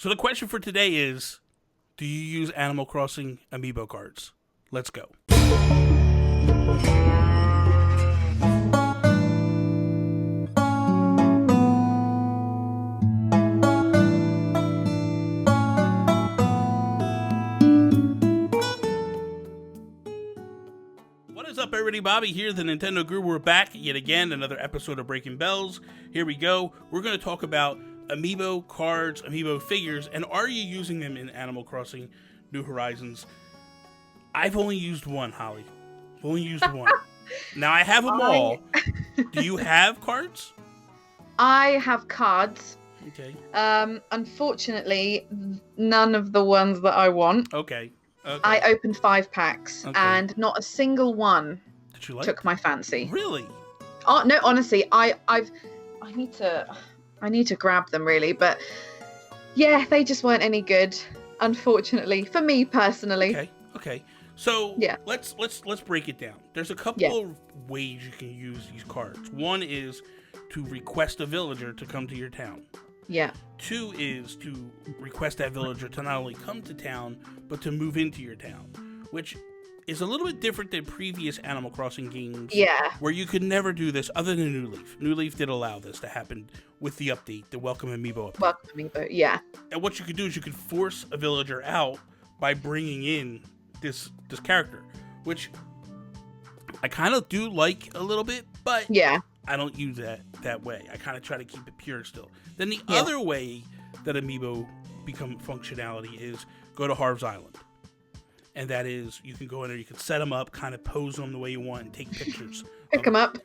So the question for today is, do you use Animal Crossing Amiibo cards? Let's go. What is up, everybody? Bobby here, the Nintendo Guru. We're back yet again, another episode of Breaking Bells. Here we go. We're going to talk about Amiibo cards, Amiibo figures, and are you using them in Animal Crossing New Horizons? I've only used one, Holly. I've only used one. Now, I have them all. Do you have cards? I have cards. Okay. Unfortunately, none of the ones that I want. Okay. I opened 5 packs, and not a single one took my fancy. Really? Oh no! Honestly, I need to grab them really, but yeah, they just weren't any good. Unfortunately, for me personally. Okay. So yeah, let's break it down. There's a couple of ways you can use these cards. One is to request a villager to come to your town. Yeah. 2 is to request that villager to not only come to town, but to move into your town, which is a little bit different than previous Animal Crossing games. Yeah. Where you could never do this other than New Leaf. New Leaf did allow this to happen with the update, the Welcome Amiibo update. Welcome Amiibo, yeah. And what you could do is you could force a villager out by bringing in this character, which I kind of do like a little bit, but yeah, I don't use that way. I kind of try to keep it pure still. Then the other way that Amiibo become functionality is go to Harv's Island. And that is, you can go in there, you can set them up, kind of pose them the way you want, and take pictures. Pick them up,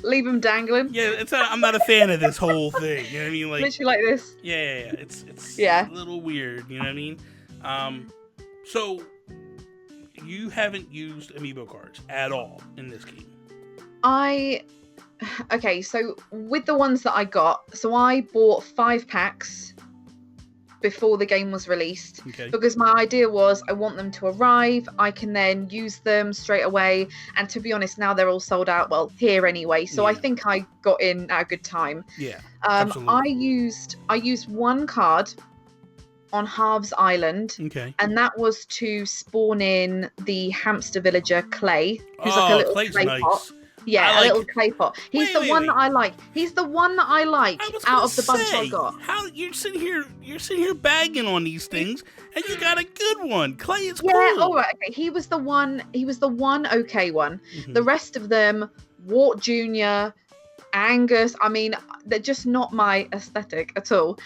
leave them dangling. Yeah, I'm not a fan of this whole thing. You know what I mean? Like literally like this. Yeah. It's a little weird. You know what I mean? So you haven't used Amiibo cards at all in this game. Okay, so with the ones that I got, so I bought 5 packs before the game was released, because my idea was I want them to arrive, I can then use them straight away, and to be honest, now they're all sold out, well, here anyway, so I think I got in at a good time. Yeah, absolutely. I used one card on Harv's Island, and that was to spawn in the hamster villager Clay, who's like a little clay pot. Yeah, a little clay pot. He's the one that I like. He's the one that I like out of the bunch I got. How you're sitting here bagging on these things, and you got a good one. Clay is cool. Yeah, all right. Okay, he was the one okay one. Mm-hmm. The rest of them, Wart Jr., Angus. I mean, they're just not my aesthetic at all.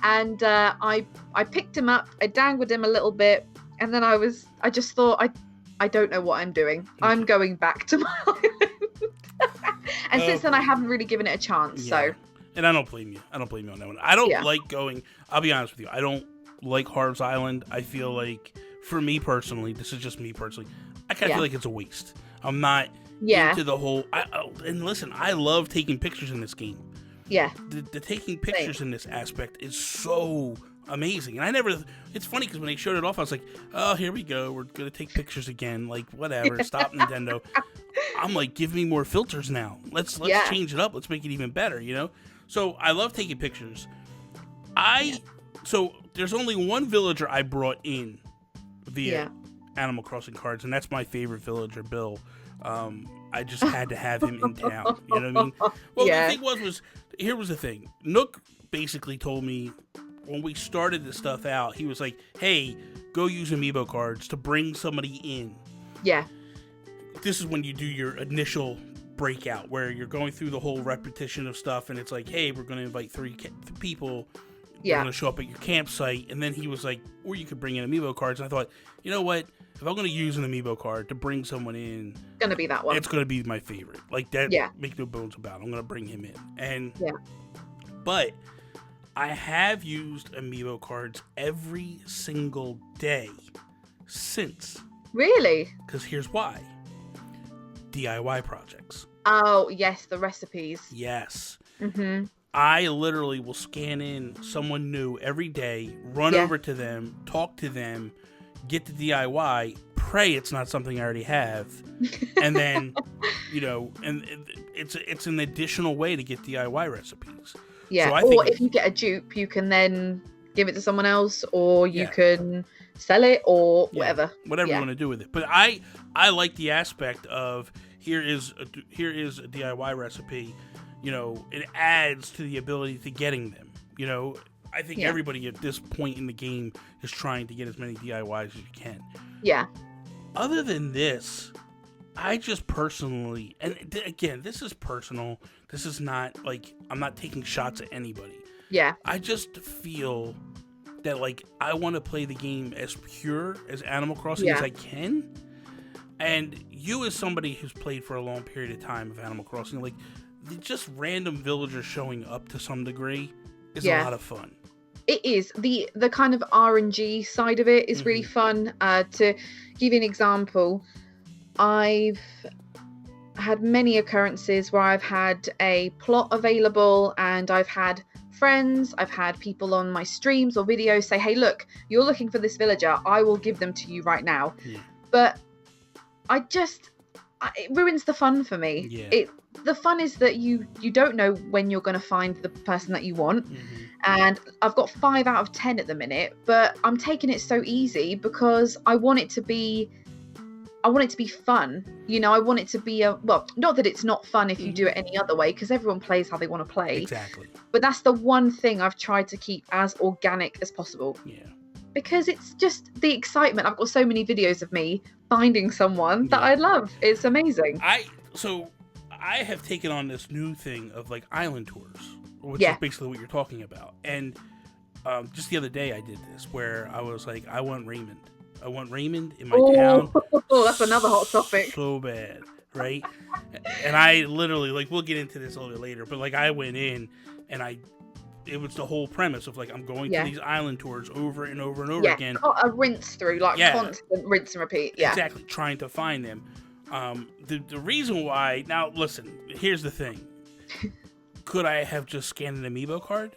And I picked him up. I dangled him a little bit, and then I just thought I don't know what I'm doing. I'm going back to my island. And since then, I haven't really given it a chance. So. And I don't blame you. On that one. I don't like going. I'll be honest with you. I don't like Harv's Island. I feel like, for me personally, this is just me personally, I kind of feel like it's a waste. I'm not into the whole. And listen, I love taking pictures in this game. Yeah. The taking pictures in this aspect is so amazing. And it's funny because when they showed it off, I was like, oh, here we go, we're gonna take pictures again, like whatever. Stop, Nintendo. I'm like, give me more filters now, let's change it up, let's make it even better, so I love taking pictures. So there's only one villager I brought in via Animal Crossing cards, and that's my favorite villager, Bill. I just had to have him in town, you know what I mean? Well, the thing was here was the thing. Nook basically told me when we started this stuff out, he was like, hey, go use Amiibo cards to bring somebody in. Yeah. This is when you do your initial breakout, where you're going through the whole repetition of stuff, and it's like, hey, we're going to invite 3 people. They're going to show up at your campsite. And then he was like, or you could bring in Amiibo cards. And I thought, you know what? If I'm going to use an Amiibo card to bring someone in, it's going to be that one. It's going to be my favorite. Like that, make no bones about it. I'm going to bring him in. And but I have used Amiibo cards every single day since. Really? Because here's why. DIY projects. Oh, yes, the recipes. Yes. Mm-hmm. I literally will scan in someone new every day, run over to them, talk to them, get the DIY, pray it's not something I already have, and then, and it's an additional way to get DIY recipes. Yeah. Or if you get a dupe, you can then give it to someone else, or you can sell it, or whatever. Whatever you want to do with it. But I like the aspect of here is a DIY recipe. You know, it adds to the ability to getting them. You know, I think everybody at this point in the game is trying to get as many DIYs as you can. Yeah. Other than this, I just personally, and again, this is personal. This is not like, I'm not taking shots at anybody. Yeah. I just feel that, like, I want to play the game as pure as Animal Crossing as I can. And you, as somebody who's played for a long period of time of Animal Crossing, like, just random villagers showing up to some degree is a lot of fun. It is. The kind of RNG side of it is really fun. To give you an example, I've had many occurrences where I've had a plot available, and I've had friends, I've had people on my streams or videos say, hey, look, you're looking for this villager, I will give them to you right now. But it ruins the fun for me. The fun is that you don't know when you're going to find the person that you want. And I've got 5 out of 10 at the minute, but I'm taking it so easy because I want it to be fun. You know, I want it to be not that it's not fun if you do it any other way, because everyone plays how they want to play. Exactly. But that's the one thing I've tried to keep as organic as possible. Yeah. Because it's just the excitement. I've got so many videos of me finding someone that I love. It's amazing. I have taken on this new thing of like island tours, which is basically what you're talking about. And just the other day I did this where I was like, I want Raymond. I want Raymond in my town. Oh, that's another hot topic. So bad, right? And I literally, like, we'll get into this a little bit later, but like I went in and it was the whole premise of like, I'm going to these island tours over and over and over again. A rinse through, like constant rinse and repeat. Yeah, exactly. Trying to find them. The reason why, now listen, here's the thing. Could I have just scanned an Amiibo card?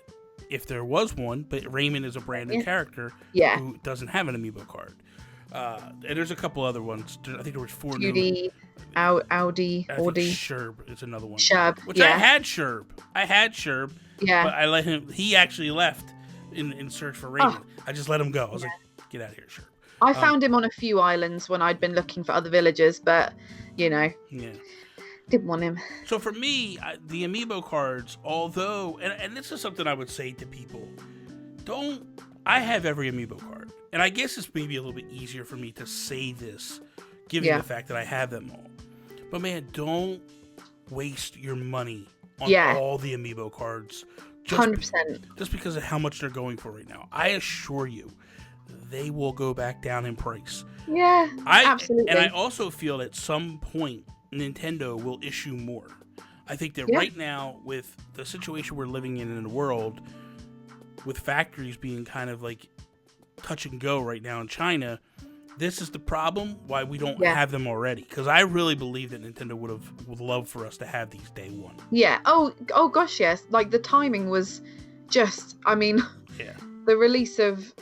If there was one, but Raymond is a brand new character who doesn't have an Amiibo card. And there's a couple other ones. I think there was 4 new. Audi. Sherb is another one. Sherb, which I had Sherb. Yeah. But I let him. He actually left in search for Raymond. I just let him go. I was like, get out of here, Sherb. I found him on a few islands when I'd been looking for other villagers, but didn't want him. So for me, the Amiibo cards, although, and this is something I would say to people, I have every Amiibo card. And I guess it's maybe a little bit easier for me to say this, given the fact that I have them all. But man, don't waste your money on all the Amiibo cards. 100%. Just because of how much they're going for right now. I assure you, they will go back down in price. Yeah, absolutely. And I also feel at some point, Nintendo will issue more. I think that right now, with the situation we're living in the world, with factories being kind of like touch and go right now in China, this is the problem why we don't have them already. Because I really believe that Nintendo would love for us to have these day one. Yeah. Oh gosh, yes. Like the timing was just, I mean, the release of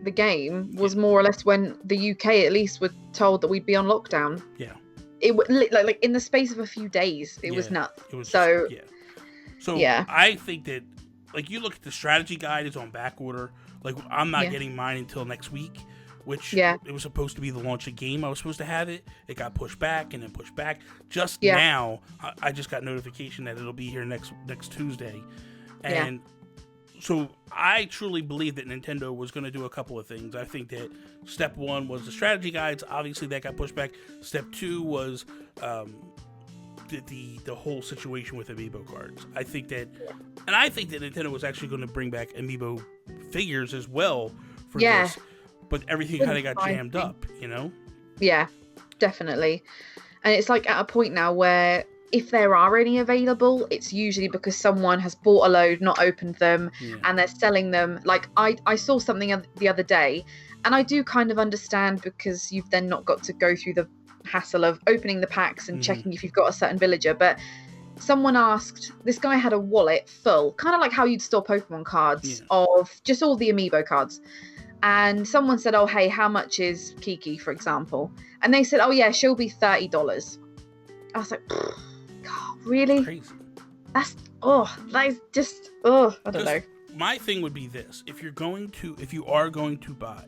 the game was more or less when the UK at least were told that we'd be on lockdown. Yeah. It like in the space of a few days, it was nuts. It was so I think that, like, you look at the strategy guide is on back order. Like, I'm not getting mine until next week, which it was supposed to be the launch of game. I was supposed to have it. It got pushed back and then pushed back. Just now, I just got notification that it'll be here next Tuesday. And so I truly believe that Nintendo was going to do a couple of things. I think that step 1 was the strategy guides. Obviously, that got pushed back. Step 2 was the whole situation with Amiibo cards. I think that Nintendo was actually going to bring back Amiibo Figures as well for this, but everything kind of got jammed up, you know? Yeah, definitely. And it's like at a point now where if there are any available, it's usually because someone has bought a load, not opened them, and they're selling them. Like I saw something the other day, and I do kind of understand because you've then not got to go through the hassle of opening the packs and checking if you've got a certain villager. But someone asked, this guy had a wallet full, kind of like how you'd store Pokemon cards of just all the Amiibo cards. And someone said, oh, hey, how much is Kiki, for example? And they said, oh, yeah, she'll be $30. I was like, God, really? Crazy. Oh, that is just, I don't know. My thing would be this: if you are going to buy,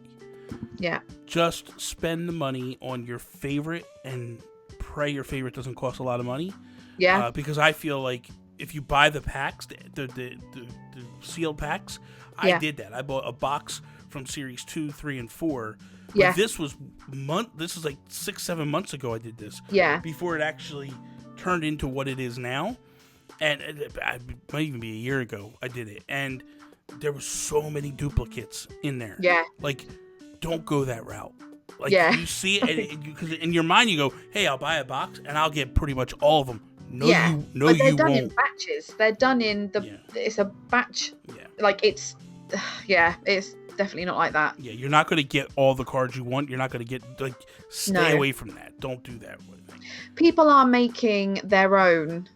just spend the money on your favorite and pray your favorite doesn't cost a lot of money. Yeah. Because I feel like if you buy the packs, the sealed packs, I did that. I bought a box from Series 2, 3, and 4. Yeah. But this was like 6-7 months ago I did this. Yeah. Before it actually turned into what it is now. And it might even be a year ago I did it. And there were so many duplicates in there. Yeah. Like, don't go that route. Like, you see it, because in your mind you go, hey, I'll buy a box and I'll get pretty much all of them. No, but they're done won't. In batches. They're done in it's a batch. Yeah. Like, it's definitely not like that. Yeah, you're not going to get all the cards you want. You're not going to get, like, stay away from that. Don't do that. People are making their own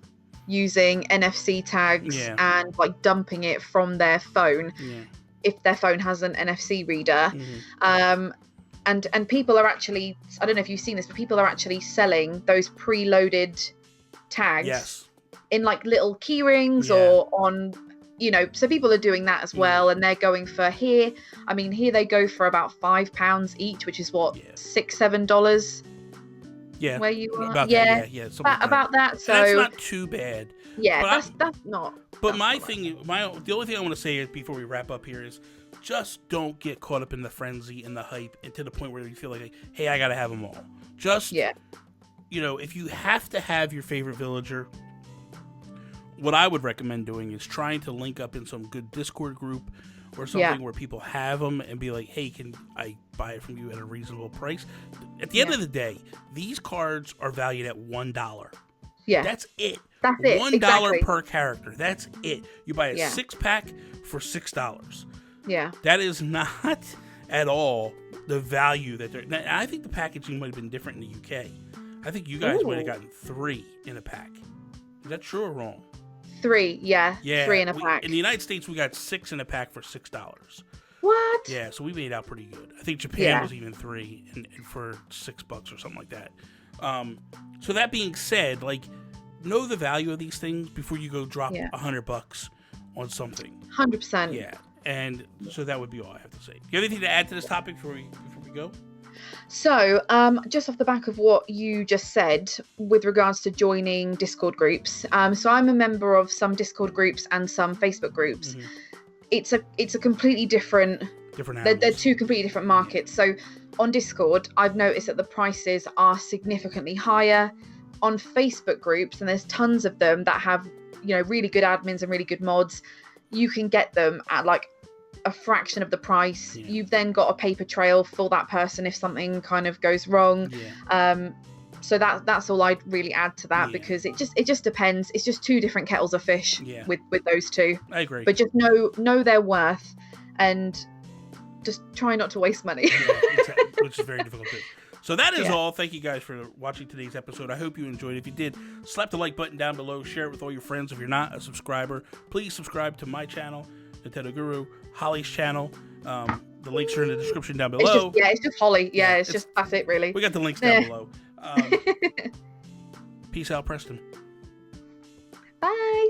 using NFC tags and, like, dumping it from their phone if their phone has an NFC reader. Mm-hmm. And people are actually, I don't know if you've seen this, but people are actually selling those preloaded tags in, like, little key rings or on, so people are doing that as well. And they're going for here they go for about £5 each, which is what, $6-7 where you are. About that. So that's not too bad. That's not. But the only thing I want to say before we wrap up here is, just don't get caught up in the frenzy and the hype, and to the point where you feel like, hey, I gotta have them all. Just if you have to have your favorite villager, what I would recommend doing is trying to link up in some good Discord group or something where people have them, and be like, hey, can I buy it from you at a reasonable price? At the end of the day, these cards are valued at $1. Yeah. That's it. That's it. $1 per character. That's it. You buy a 6-pack for $6. Yeah. That is not at all the value that they're... I think the packaging might have been different in the UK. I think you guys might have gotten 3 in a pack. Is that true or wrong? 3, yeah. 3 in a pack. In the United States, we got 6 in a pack for $6. What? Yeah, so we made out pretty good. I think Japan was even 3 and for $6 or something like that. So that being said, like, know the value of these things before you go drop $100 on something. 100%. Yeah, and so that would be all I have to say. Do you have anything to add to this topic before we go? So, just off the back of what you just said with regards to joining Discord groups, so I'm a member of some Discord groups and some Facebook groups. Mm-hmm. It's a completely different they're 2 completely different markets. So on Discord, I've noticed that the prices are significantly higher. On Facebook groups, and there's tons of them that have, really good admins and really good mods, you can get them at, like, a fraction of the price. You've then got a paper trail for that person if something kind of goes wrong. So that's all I'd really add to that, because it just depends. It's just 2 different kettles of fish with those 2. I agree. But just know their worth, and just try not to waste money. Exactly, which is very difficult to do. So that is all. Thank you guys for watching today's episode. I hope you enjoyed it. If you did, slap the like button down below. Share it with all your friends. If you're not a subscriber, please subscribe to my channel, Nintendo Guru, Holly's channel. The links are in the description down below. It's just Holly. It's just, that's it, really. We got the links down below. Peace out, Preston. Bye.